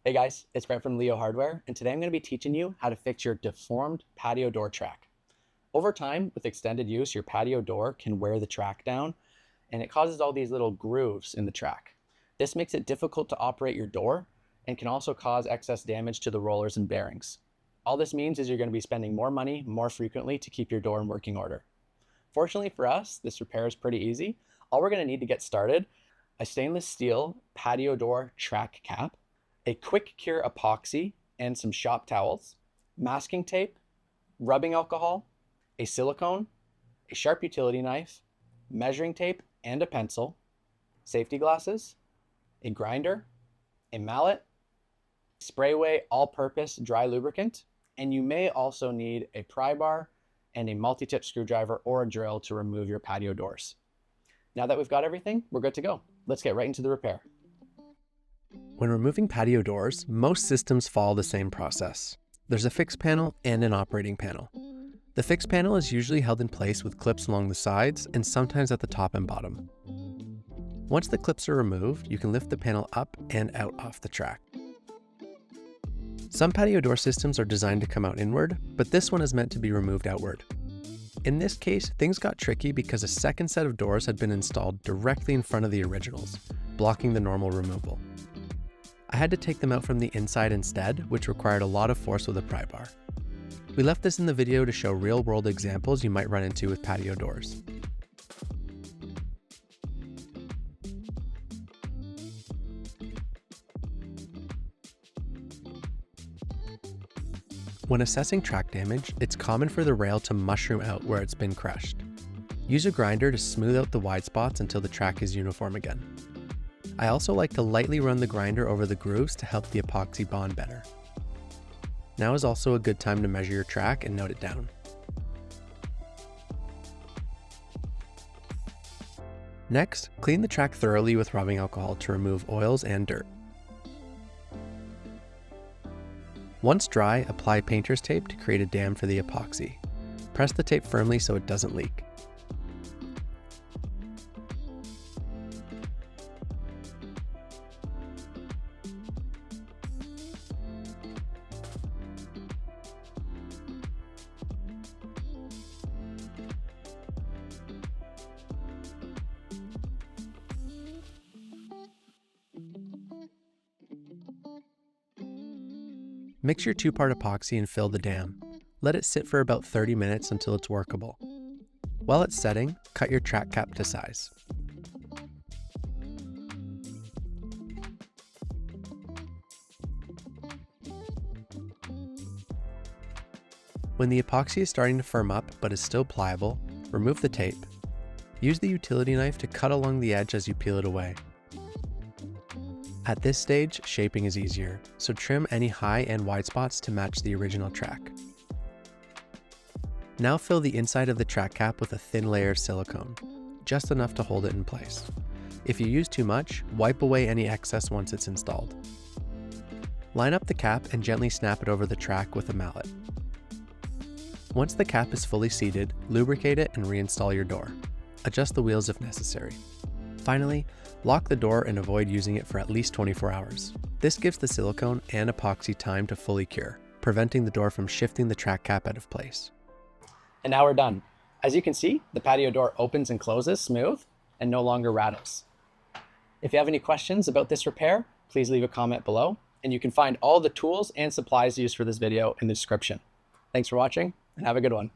Hey guys, it's Brent from Leo Hardware, and today I'm going to be teaching you how to fix your deformed patio door track. Over time, with extended use, your patio door can wear the track down, and it causes all these little grooves in the track. This makes it difficult to operate your door and can also cause excess damage to the rollers and bearings. All this means is you're going to be spending more money more frequently to keep your door in working order. Fortunately for us, this repair is pretty easy. All we're going to need to get started: a stainless steel patio door track cap, a quick cure epoxy and some shop towels, masking tape, rubbing alcohol, a silicone, a sharp utility knife, measuring tape and a pencil, safety glasses, a grinder, a mallet, sprayway all-purpose dry lubricant, and you may also need a pry bar and a multi-tip screwdriver or a drill to remove your patio doors. Now that we've got everything, we're good to go. Let's get right into the repair. When removing patio doors, most systems follow the same process. There's a fixed panel and an operating panel. The fixed panel is usually held in place with clips along the sides and sometimes at the top and bottom. Once the clips are removed, you can lift the panel up and out off the track. Some patio door systems are designed to come out inward, but this one is meant to be removed outward. In this case, things got tricky because a second set of doors had been installed directly in front of the originals, blocking the normal removal. I had to take them out from the inside instead, which required a lot of force with a pry bar. We left this in the video to show real-world examples you might run into with patio doors. When assessing track damage, it's common for the rail to mushroom out where it's been crushed. Use a grinder to smooth out the wide spots until the track is uniform again. I also like to lightly run the grinder over the grooves to help the epoxy bond better. Now is also a good time to measure your track and note it down. Next, clean the track thoroughly with rubbing alcohol to remove oils and dirt. Once dry, apply painter's tape to create a dam for the epoxy. Press the tape firmly so it doesn't leak. Mix your two-part epoxy and fill the dam. Let it sit for about 30 minutes until it's workable. While it's setting, cut your track cap to size. When the epoxy is starting to firm up but is still pliable, remove the tape. Use the utility knife to cut along the edge as you peel it away. At this stage, shaping is easier, so trim any high and wide spots to match the original track. Now fill the inside of the track cap with a thin layer of silicone, just enough to hold it in place. If you use too much, wipe away any excess once it's installed. Line up the cap and gently snap it over the track with a mallet. Once the cap is fully seated, lubricate it and reinstall your door. Adjust the wheels if necessary. Finally, lock the door and avoid using it for at least 24 hours. This gives the silicone and epoxy time to fully cure, preventing the door from shifting the track cap out of place. And now we're done. As you can see, the patio door opens and closes smooth and no longer rattles. If you have any questions about this repair, please leave a comment below, and you can find all the tools and supplies used for this video in the description. Thanks for watching and have a good one.